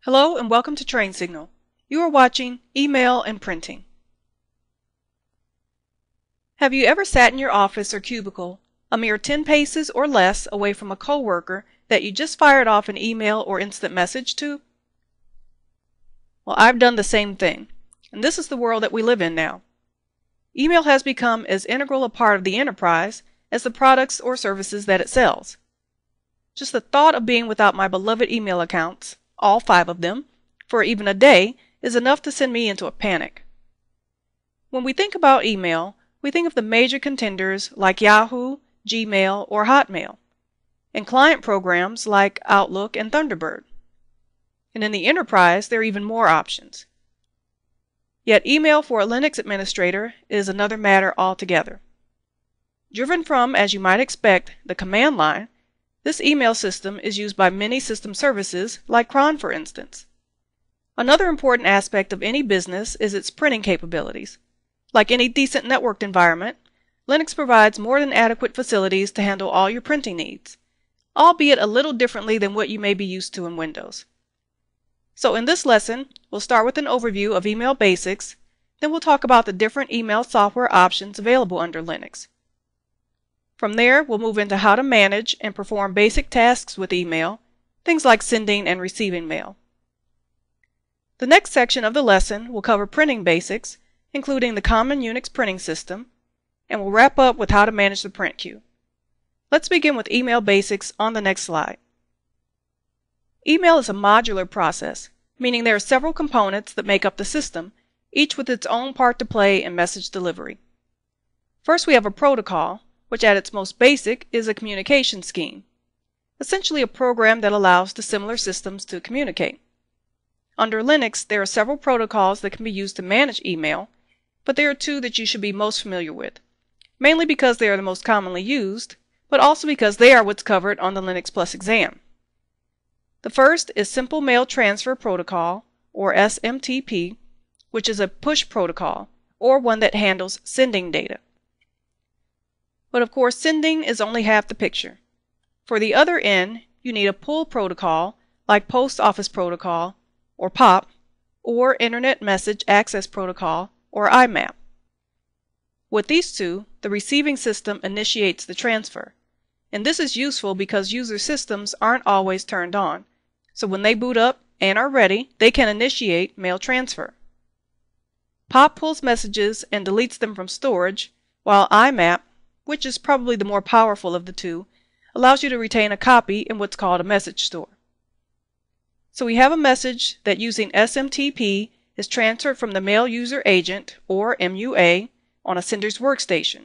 Hello and welcome to Train Signal. You are watching Email and Printing. Have you ever sat in your office or cubicle a mere 10 paces or less away from a coworker that you just fired off an email or instant message to? Well, I've done the same thing, and this is the world that we live in now. Email has become as integral a part of the enterprise as the products or services that it sells. Just the thought of being without my beloved email accounts, all 5 of them, for even a day is enough to send me into a panic. When we think about email, we think of the major contenders like Yahoo, Gmail, or Hotmail, and client programs like Outlook and Thunderbird. And in the enterprise, there are even more options. Yet email for a Linux administrator is another matter altogether. Driven from, as you might expect, the command line, this email system is used by many system services, like cron for instance. Another important aspect of any business is its printing capabilities. Like any decent networked environment, Linux provides more than adequate facilities to handle all your printing needs, albeit a little differently than what you may be used to in Windows. So in this lesson, we'll start with an overview of email basics, then we'll talk about the different email software options available under Linux. From there, we'll move into how to manage and perform basic tasks with email, things like sending and receiving mail. The next section of the lesson will cover printing basics, including the common Unix printing system, and we'll wrap up with how to manage the print queue. Let's begin with email basics on the next slide. Email is a modular process, meaning there are several components that make up the system, each with its own part to play in message delivery. First, we have a protocol, which at its most basic is a communication scheme, essentially a program that allows dissimilar systems to communicate. Under Linux, there are several protocols that can be used to manage email, but there are 2 that you should be most familiar with, mainly because they are the most commonly used, but also because they are what's covered on the Linux Plus exam. The first is Simple Mail Transfer Protocol, or SMTP, which is a push protocol, or one that handles sending data. But of course, sending is only half the picture. For the other end, you need a pull protocol like Post Office Protocol, or POP, or Internet Message Access Protocol, or IMAP. With these 2, the receiving system initiates the transfer, and this is useful because user systems aren't always turned on, so when they boot up and are ready, they can initiate mail transfer. POP pulls messages and deletes them from storage, while IMAP, which is probably the more powerful of the 2, allows you to retain a copy in what's called a message store. So we have a message that using SMTP is transferred from the mail user agent, or MUA, on a sender's workstation.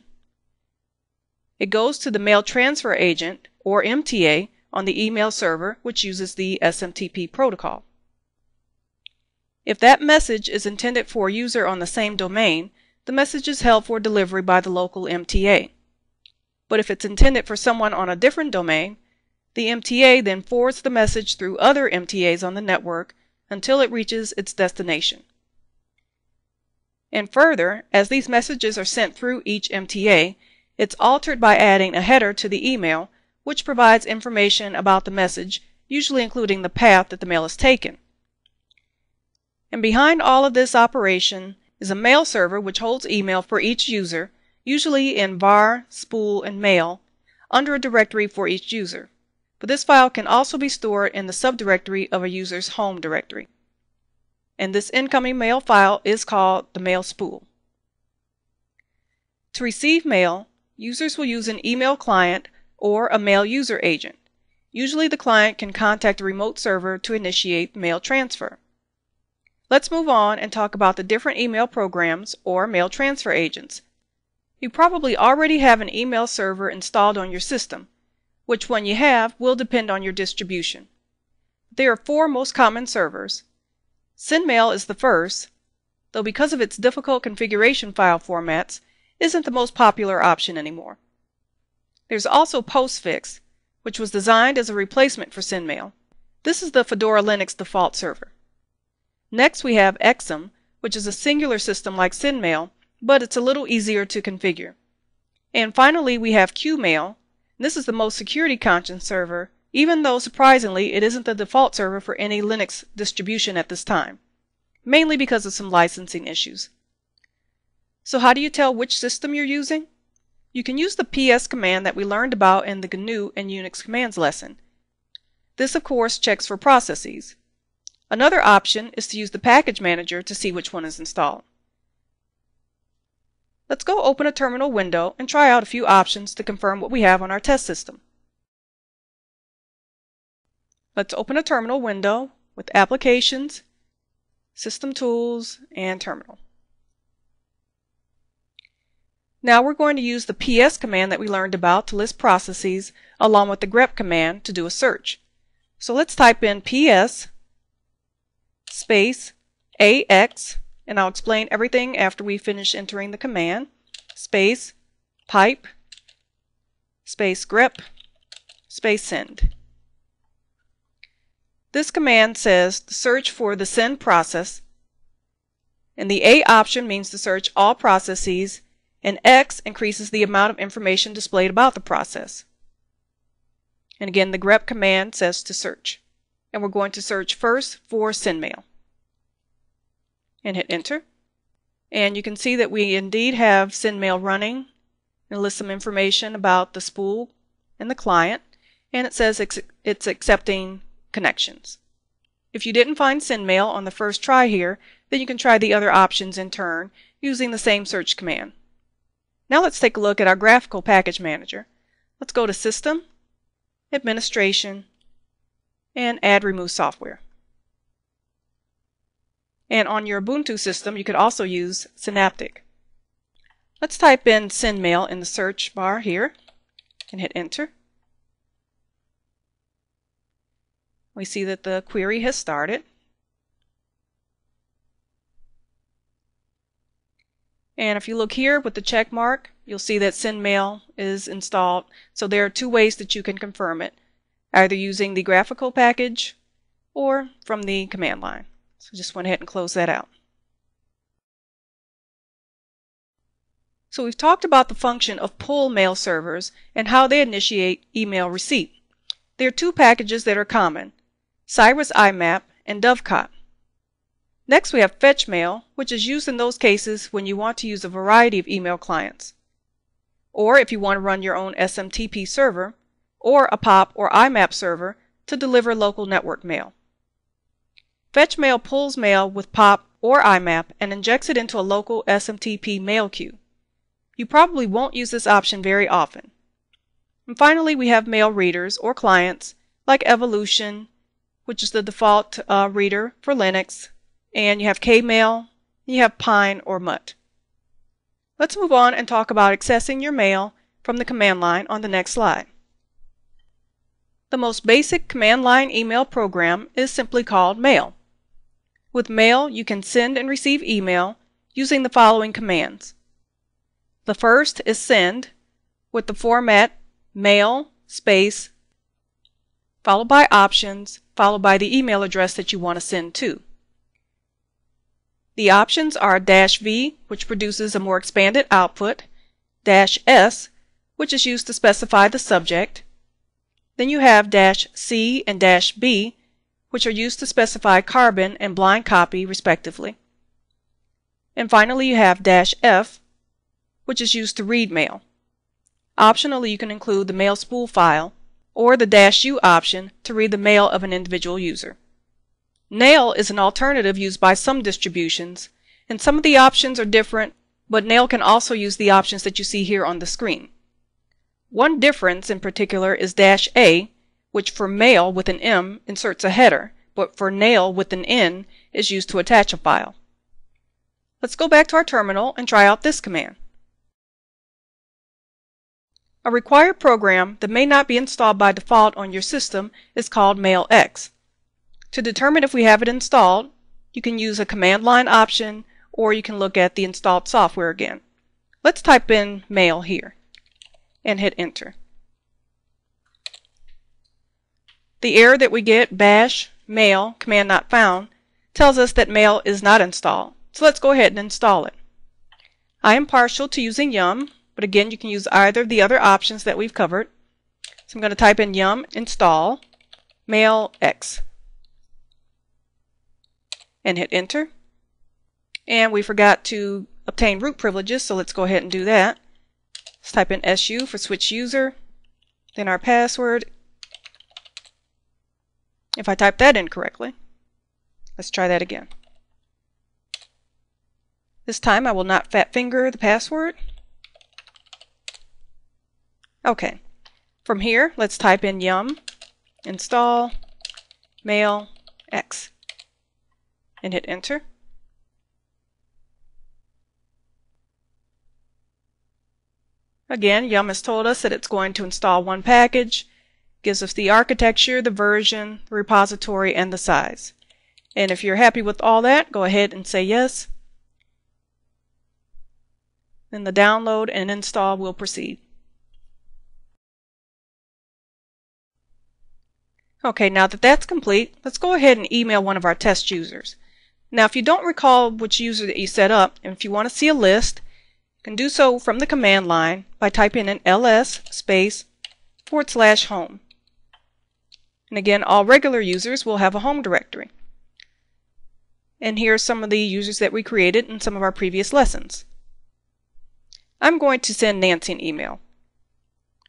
It goes to the mail transfer agent, or MTA, on the email server, which uses the SMTP protocol. If that message is intended for a user on the same domain, the message is held for delivery by the local MTA. But if it's intended for someone on a different domain, the MTA then forwards the message through other MTAs on the network until it reaches its destination. And further, as these messages are sent through each MTA, it's altered by adding a header to the email, which provides information about the message, usually including the path that the mail is taken. And behind all of this operation is a mail server which holds email for each user, usually in var, spool, and mail, under a directory for each user. But this file can also be stored in the subdirectory of a user's home directory. And this incoming mail file is called the mail spool. To receive mail, users will use an email client or a mail user agent. Usually the client can contact a remote server to initiate mail transfer. Let's move on and talk about the different email programs or mail transfer agents. You probably already have an email server installed on your system. Which one you have will depend on your distribution. There are 4 most common servers. SendMail is the first, though because of its difficult configuration file formats, isn't the most popular option anymore. There's also Postfix, which was designed as a replacement for SendMail. This is the Fedora Linux default server. Next we have Exum, which is a singular system like SendMail, but it's a little easier to configure. And finally we have Qmail. This is the most security conscious server, even though surprisingly it isn't the default server for any Linux distribution at this time, mainly because of some licensing issues. So how do you tell which system you're using? You can use the ps command that we learned about in the GNU and Unix commands lesson. This of course checks for processes. Another option is to use the package manager to see which one is installed. Let's go open a terminal window and try out a few options to confirm what we have on our test system. Let's open a terminal window with Applications, System Tools, and Terminal. Now we're going to use the ps command that we learned about to list processes along with the grep command to do a search. So let's type in ps space ax, and I'll explain everything after we finish entering the command, space pipe space grep space send. This command says to search for the send process, and the A option means to search all processes, and X increases the amount of information displayed about the process. And again, the grep command says to search. And we're going to search first for sendmail. And hit enter. And you can see that we indeed have sendmail running. It lists some information about the spool and the client, and it says it's accepting connections. If you didn't find sendmail on the first try here, then you can try the other options in turn using the same search command. Now let's take a look at our graphical package manager. Let's go to System, Administration, and Add Remove Software. And on your Ubuntu system, you could also use Synaptic. Let's type in sendmail in the search bar here and hit enter. We see that the query has started. And if you look here with the check mark, you'll see that sendmail is installed. So there are two ways that you can confirm it, either using the graphical package or from the command line. So just went ahead and close that out. So we've talked about the function of pull mail servers and how they initiate email receipt. There are two packages that are common, Cyrus IMAP and Dovecot. Next we have fetch mail, which is used in those cases when you want to use a variety of email clients, or if you want to run your own SMTP server or a POP or IMAP server to deliver local network mail. Fetch mail pulls mail with POP or IMAP and injects it into a local SMTP mail queue. You probably won't use this option very often. And finally, we have mail readers or clients like Evolution, which is the default reader for Linux, and you have Kmail, you have Pine or Mutt. Let's move on and talk about accessing your mail from the command line on the next slide. The most basic command line email program is simply called Mail. With Mail, you can send and receive email using the following commands. The first is send with the format mail space followed by options followed by the email address that you want to send to. The options are -V, which produces a more expanded output, -S, which is used to specify the subject. Then you have -C and -B, which are used to specify carbon and blind copy respectively. And finally you have -F, which is used to read mail. Optionally, you can include the mail spool file or the -U option to read the mail of an individual user. Nail is an alternative used by some distributions, and some of the options are different, but Nail can also use the options that you see here on the screen. One difference in particular is -A, which for mail with an M inserts a header, but for Nail with an N is used to attach a file. Let's go back to our terminal and try out this command. A required program that may not be installed by default on your system is called MailX. To determine if we have it installed, you can use a command line option, or you can look at the installed software again. Let's type in mail here and hit enter. The error that we get, bash mail command not found, tells us that mail is not installed. So let's go ahead and install it. I am partial to using Yum, but again you can use either of the other options that we've covered. So I'm going to type in yum install mail X and hit enter. And we forgot to obtain root privileges, so let's go ahead and do that. Let's type in SU for switch user, then our password. If I type that in correctly, let's try that again. This time I will not fat finger the password. Okay. From here, let's type in yum install mail X and hit enter. Again, yum has told us that it's going to install one package, gives us the architecture, the version, the repository, and the size. And if you're happy with all that, go ahead and say yes. Then the download and install will proceed. Okay, now that that's complete, let's go ahead and email one of our test users. Now, if you don't recall which user that you set up, and if you want to see a list, you can do so from the command line by typing in ls /home. And again, all regular users will have a home directory. And here are some of the users that we created in some of our previous lessons. I'm going to send Nancy an email.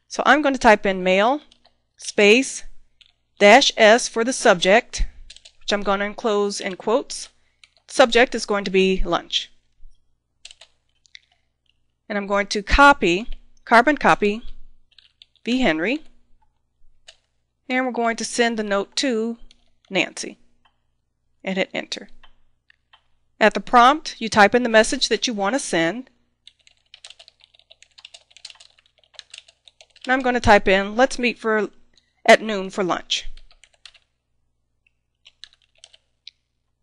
So I'm going to type in mail -s for the subject, which I'm going to enclose in quotes. Subject is going to be lunch. And I'm going to carbon copy V. Henry, and we're going to send the note to Nancy and hit enter. At the prompt, you type in the message that you want to send. And I'm going to type in, let's meet at noon for lunch.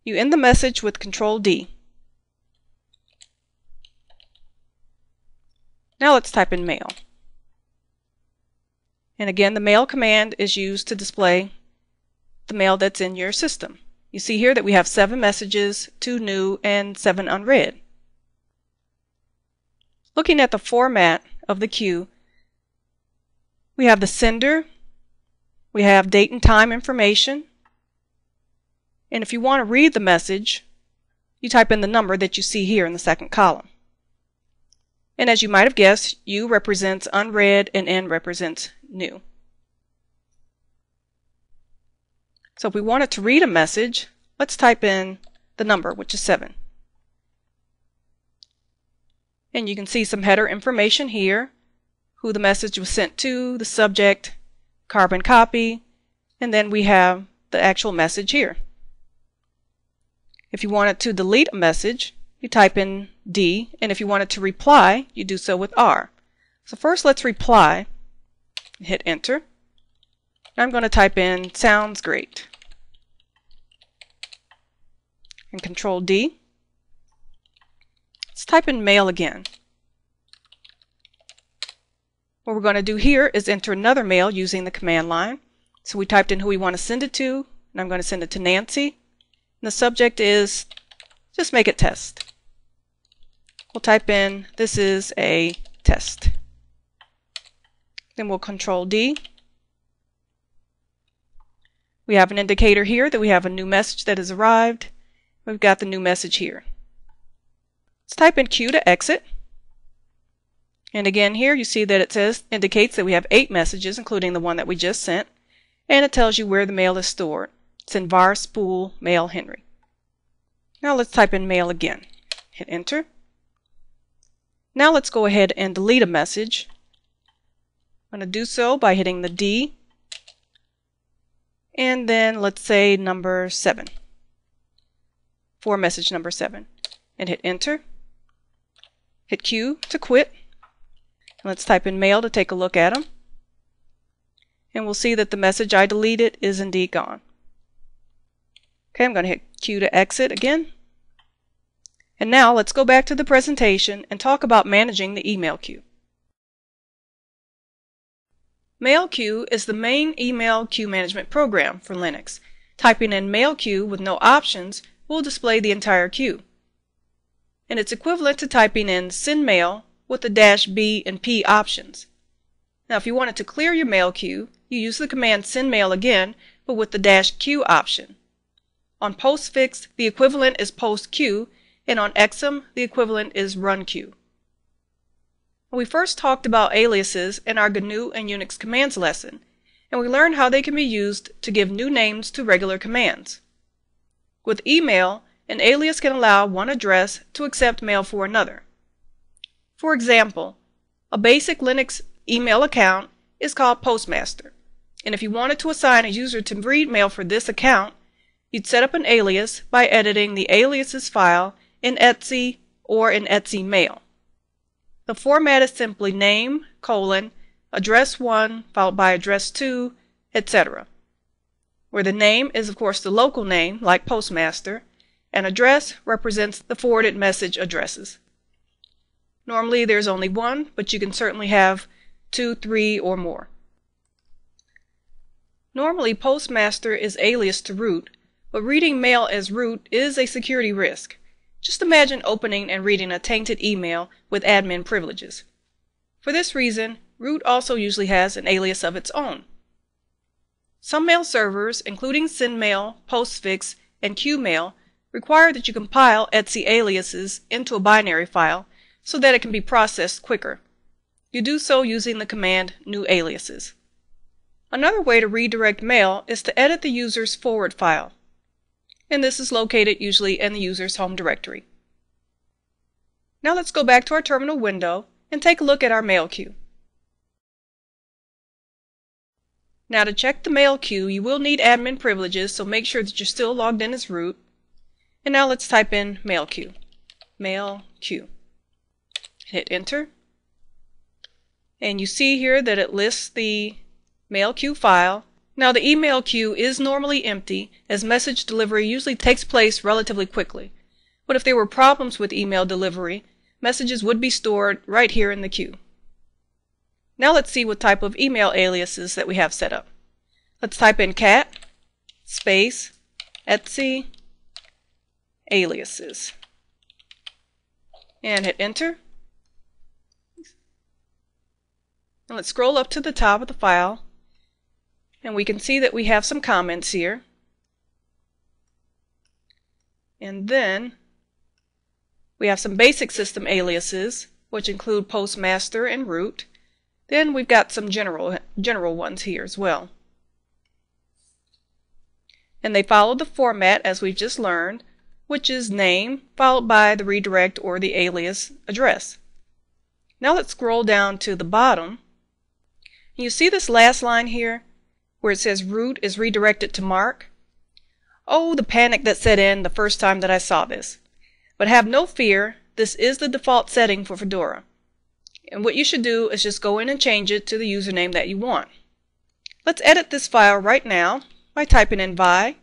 You end the message with Control D. Now let's type in mail. And again, the mail command is used to display the mail that's in your system. You see here that we have 7 messages, 2 new, and 7 unread. Looking at the format of the queue, we have the sender, we have date and time information, and if you want to read the message, you type in the number that you see here in the second column. And as you might have guessed, U represents unread and N represents new. So if we wanted to read a message, let's type in the number, which is 7. And you can see some header information here, who the message was sent to, the subject, carbon copy, and then we have the actual message here. If you wanted to delete a message, you type in D, and if you wanted to reply, you do so with R. So first let's reply, hit enter. I'm going to type in sounds great and Control D. Let's type in mail again. What we're going to do here is enter another mail using the command line. So we typed in who we want to send it to, and I'm going to send it to Nancy. And the subject is, just make it test. We'll type in, this is a test. Then we'll Control D. We have an indicator here that we have a new message that has arrived. We've got the new message here. Let's type in Q to exit. And again here you see that it indicates that we have 8 messages, including the one that we just sent. And it tells you where the mail is stored. It's in var spool mail Henry. Now let's type in mail again. Hit enter. Now let's go ahead and delete a message. I'm going to do so by hitting the D. And then let's say number 7. For message number 7. And hit enter. Hit Q to quit. And let's type in mail to take a look at them. And we'll see that the message I deleted is indeed gone. Okay, I'm going to hit Q to exit again. And now let's go back to the presentation and talk about managing the email queue. Mail queue is the main email queue management program for Linux. Typing in mail queue with no options will display the entire queue. And it's equivalent to typing in send mail with the -B and P options. Now if you wanted to clear your mail queue, you use the command send mail again, but with the -q option. On postfix, the equivalent is postq, and on exim, the equivalent is runq. We first talked about aliases in our GNU and Unix commands lesson, and we learned how they can be used to give new names to regular commands. With email, an alias can allow one address to accept mail for another. For example, a basic Linux email account is called Postmaster, and if you wanted to assign a user to read mail for this account, you'd set up an alias by editing the aliases file in etc or in etc mail. The format is simply name, address 1 followed by address 2, etc., where the name is of course the local name like Postmaster, and address represents the forwarded message addresses. Normally there's only one, but you can certainly have 2, 3, or more. Normally Postmaster is alias to root, but reading mail as root is a security risk. Just imagine opening and reading a tainted email with admin privileges. For this reason, root also usually has an alias of its own. Some mail servers, including SendMail, Postfix, and QMail, require that you compile etc aliases into a binary file so that it can be processed quicker. You do so using the command new aliases. Another way to redirect mail is to edit the user's forward file, and this is located usually in the user's home directory. Now let's go back to our terminal window and take a look at our mail queue. Now to check the mail queue, you will need admin privileges, so make sure that you're still logged in as root. And now let's type in mail queue. Mail queue. Hit enter. And you see here that it lists the mail queue file. Now the email queue is normally empty, as message delivery usually takes place relatively quickly. But if there were problems with email delivery, messages would be stored right here in the queue. Now let's see what type of email aliases that we have set up. Let's type in cat space etc aliases and hit enter. And let's scroll up to the top of the file, and we can see that we have some comments here. And then we have some basic system aliases, which include Postmaster and root. Then we've got some general ones here as well. And they follow the format as we've just learned, which is name followed by the redirect or the alias address. Now let's scroll down to the bottom. You see this last line here where it says root is redirected to mark? Oh, the panic that set in the first time that I saw this. But have no fear, this is the default setting for Fedora. And what you should do is just go in and change it to the username that you want. Let's edit this file right now by typing in vi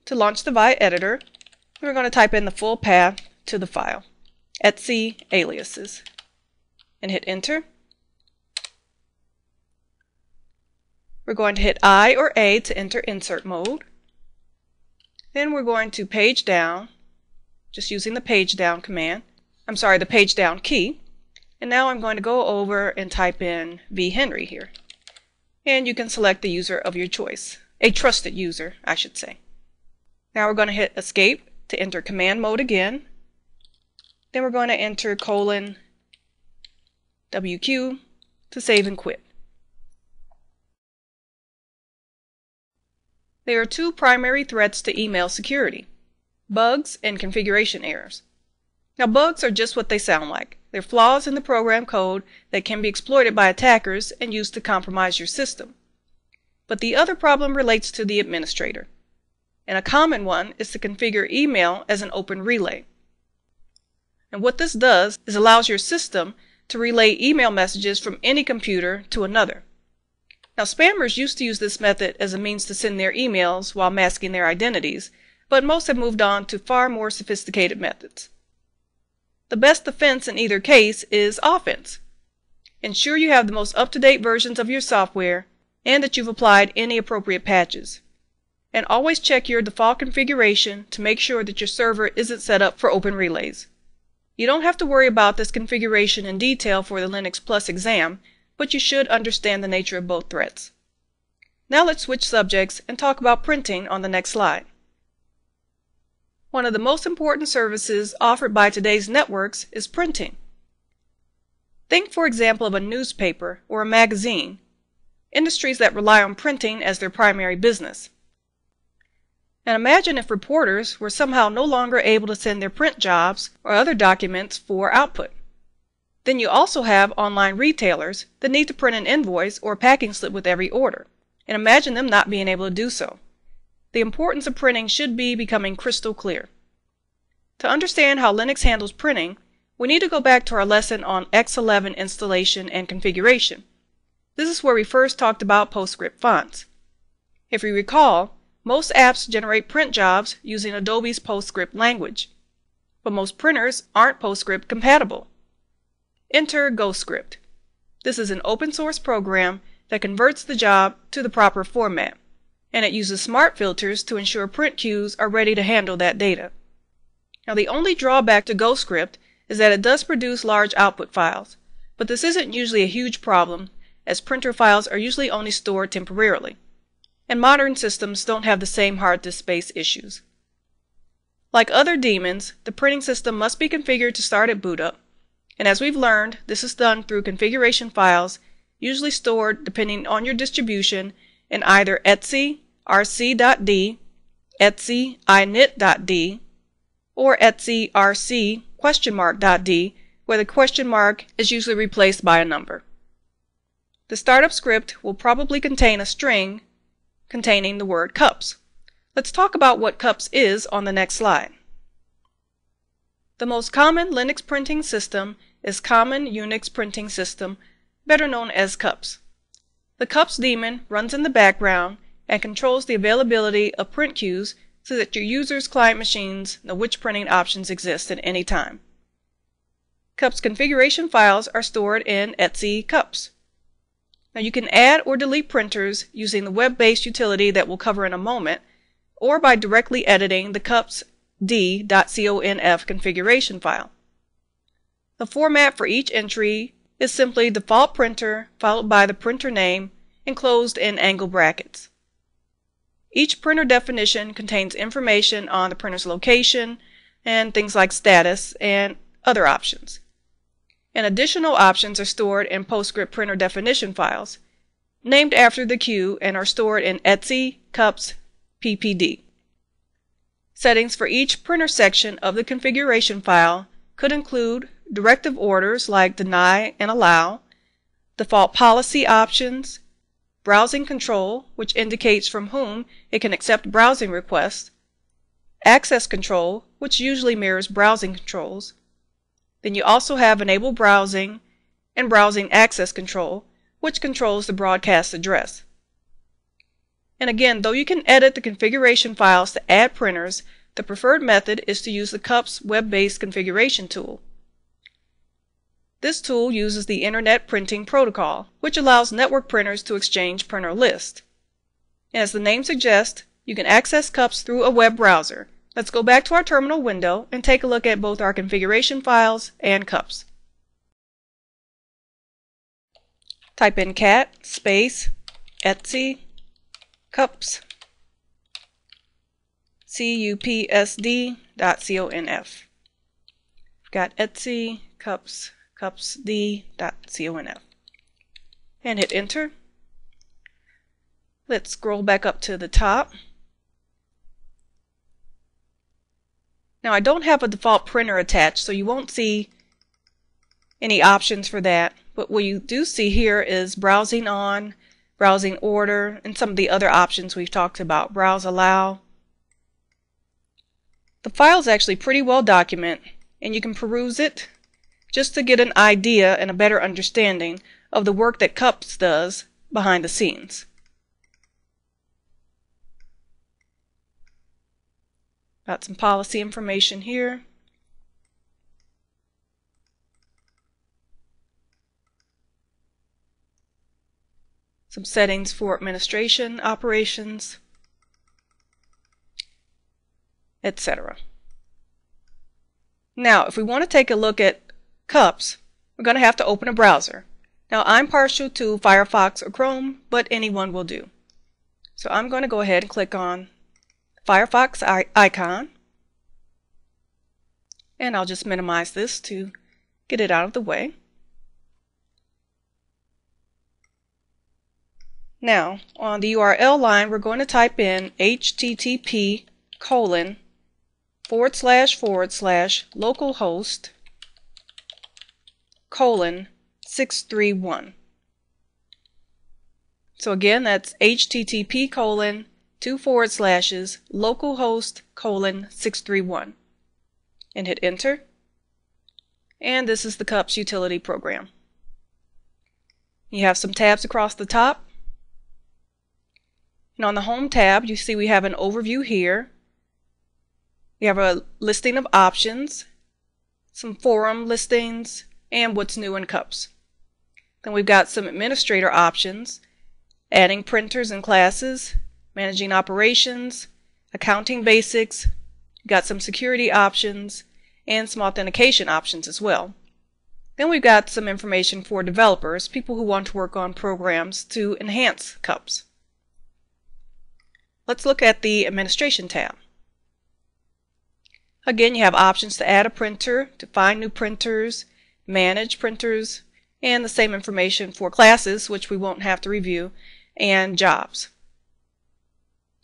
to launch the vi editor. We're going to type in the full path to the file, etc aliases, and hit enter. We're going to hit I or A to enter insert mode. Then we're going to page down, just using the page down command. The page down key. And now I'm going to go over and type in V. Henry here. And you can select the user of your choice. A trusted user, I should say. Now we're going to hit escape to enter command mode again. Then we're going to enter :WQ to save and quit. There are two primary threats to email security: bugs and configuration errors. Now bugs are just what they sound like. They're flaws in the program code that can be exploited by attackers and used to compromise your system. But the other problem relates to the administrator. And a common one is to configure email as an open relay. And what this does is allows your system to relay email messages from any computer to another. Now spammers used to use this method as a means to send their emails while masking their identities, but most have moved on to far more sophisticated methods. The best defense in either case is offense. Ensure you have the most up-to-date versions of your software and that you've applied any appropriate patches. And always check your default configuration to make sure that your server isn't set up for open relays. You don't have to worry about this configuration in detail for the Linux Plus exam, but you should understand the nature of both threats. Now let's switch subjects and talk about printing on the next slide. One of the most important services offered by today's networks is printing. Think, for example, of a newspaper or a magazine, industries that rely on printing as their primary business. And imagine if reporters were somehow no longer able to send their print jobs or other documents for output. Then you also have online retailers that need to print an invoice or a packing slip with every order, and imagine them not being able to do so. The importance of printing should be becoming crystal clear. To understand how Linux handles printing, we need to go back to our lesson on X11 installation and configuration. This is where we first talked about PostScript fonts. If you recall, most apps generate print jobs using Adobe's PostScript language, but most printers aren't PostScript compatible. Enter GoScript. This is an open source program that converts the job to the proper format, and it uses smart filters to ensure print queues are ready to handle that data. Now, the only drawback to GoScript is that it does produce large output files, but this isn't usually a huge problem, as printer files are usually only stored temporarily, and modern systems don't have the same hard disk space issues. Like other daemons, the printing system must be configured to start at boot up, and as we've learned, this is done through configuration files, usually stored, depending on your distribution, in either etc rc.d, etc init.d, or etc rc?.d, where the question mark is usually replaced by a number. The startup script will probably contain a string containing the word cups. Let's talk about what cups is on the next slide. The most common Linux printing system is Common Unix Printing System, better known as cups. The cups daemon runs in the background and controls the availability of print queues so that your user's client machines know which printing options exist at any time. Cups configuration files are stored in etc cups. Now you can add or delete printers using the web-based utility that we'll cover in a moment, or by directly editing the cups.d.conf configuration file. The format for each entry is simply default printer followed by the printer name enclosed in angle brackets. Each printer definition contains information on the printer's location and things like status and other options. And additional options are stored in PostScript printer definition files, named after the queue, and are stored in etc cups ppd. Settings for each printer section of the configuration file could include directive orders like deny and allow, default policy options, browsing control, which indicates from whom it can accept browsing requests, access control, which usually mirrors browsing controls. Then you also have enable browsing and browsing access control, which controls the broadcast address. And again, though you can edit the configuration files to add printers, the preferred method is to use the cups web-based configuration tool. This tool uses the Internet Printing Protocol, which allows network printers to exchange printer lists. And as the name suggests, you can access cups through a web browser. Let's go back to our terminal window and take a look at both our configuration files and cups. Type in cat space etc cups cupsd.conf. Got etc cupsd.conf. And hit enter. Let's scroll back up to the top. Now I don't have a default printer attached, so you won't see any options for that. But what you do see here is browsing on, browsing order, and some of the other options we've talked about. Browse allow. The file is actually pretty well documented, and you can peruse it just to get an idea and a better understanding of the work that cups does behind the scenes. Got some policy information here. Some settings for administration operations, etc. Now, if we want to take a look at cups, we're going to have to open a browser. Now I'm partial to Firefox or Chrome, but anyone will do. So I'm going to go ahead and click on Firefox icon, and I'll just minimize this to get it out of the way. Now on the URL line, we're going to type in http://localhost:631. So again, that's http://localhost:631, and hit enter. And this is the CUPS utility program. You have some tabs across the top. And on the Home tab, you see we have an overview here. We have a listing of options, some forum listings, and what's new in CUPS. Then we've got some administrator options, adding printers and classes, managing operations, accounting basics. We've got some security options, and some authentication options as well. Then we've got some information for developers, people who want to work on programs to enhance CUPS. Let's look at the Administration tab. Again, you have options to add a printer, to find new printers, manage printers, and the same information for classes, which we won't have to review, and jobs.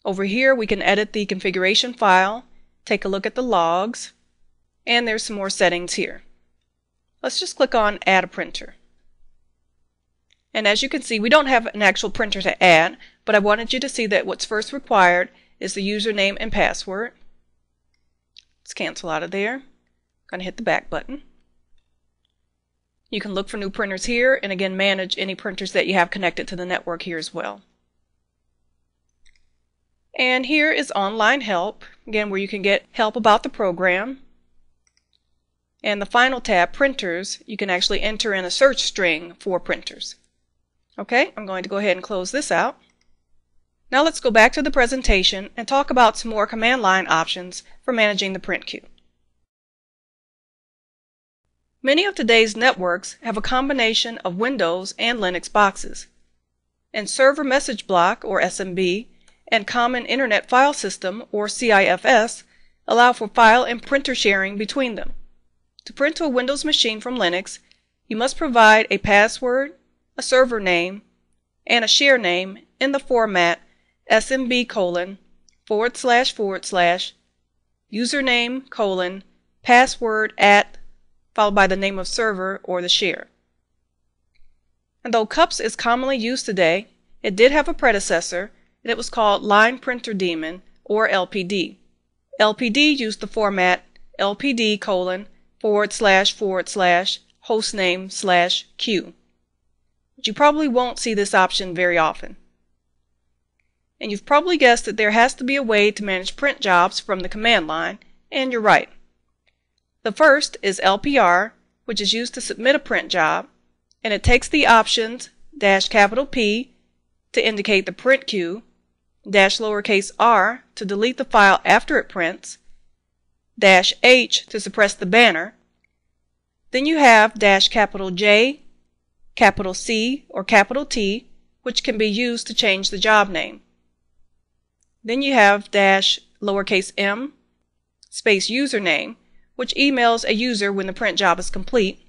Over here, we can edit the configuration file, take a look at the logs, and there's some more settings here. Let's just click on Add a Printer. And as you can see, we don't have an actual printer to add, but I wanted you to see that what's first required is the username and password. Let's cancel out of there. I'm going to hit the back button. You can look for new printers here, and again manage any printers that you have connected to the network here as well. And here is Online Help, again where you can get help about the program. And the final tab, Printers, you can actually enter in a search string for printers. Okay, I'm going to go ahead and close this out. Now let's go back to the presentation and talk about some more command line options for managing the print queue. Many of today's networks have a combination of Windows and Linux boxes. And Server Message Block, or SMB, and Common Internet File System, or CIFS, allow for file and printer sharing between them. To print to a Windows machine from Linux, you must provide a password, a server name, and a share name in the format SMB://username:/password@ followed by the name of server or the share. And though CUPS is commonly used today, it did have a predecessor, and it was called Line Printer Daemon, or LPD. LPD used the format LPD://hostname/q. But you probably won't see this option very often. And you've probably guessed that there has to be a way to manage print jobs from the command line, and you're right. The first is LPR, which is used to submit a print job, and it takes the options -P to indicate the print queue, -r to delete the file after it prints, -H to suppress the banner. Then you have -J, C, or T, which can be used to change the job name. Then you have -m, space username, which emails a user when the print job is complete.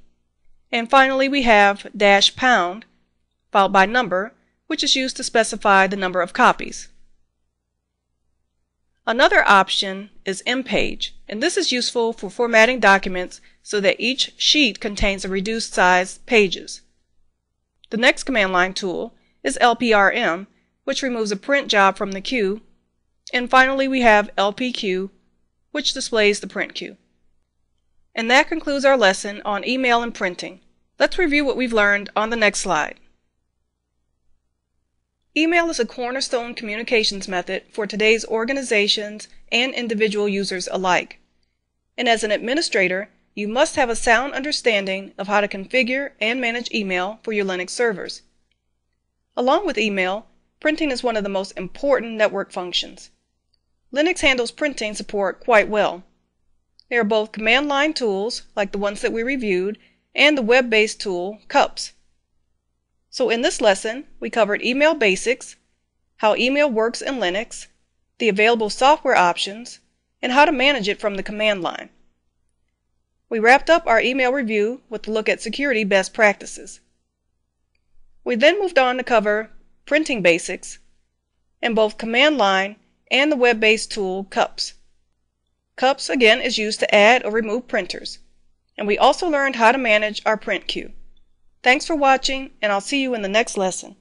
And finally we have -pound, followed by number, which is used to specify the number of copies. Another option is MPage, and this is useful for formatting documents so that each sheet contains a reduced size pages. The next command line tool is LPRM, which removes a print job from the queue. And finally we have LPQ, which displays the print queue. And that concludes our lesson on email and printing. Let's review what we've learned on the next slide. Email is a cornerstone communications method for today's organizations and individual users alike. And as an administrator, you must have a sound understanding of how to configure and manage email for your Linux servers. Along with email, printing is one of the most important network functions. Linux handles printing support quite well. There are both command line tools, like the ones that we reviewed, and the web-based tool, CUPS. So in this lesson, we covered email basics, how email works in Linux, the available software options, and how to manage it from the command line. We wrapped up our email review with a look at security best practices. We then moved on to cover printing basics in both command line and the web-based tool CUPS. CUPS again is used to add or remove printers, and we also learned how to manage our print queue. Thanks for watching, and I'll see you in the next lesson.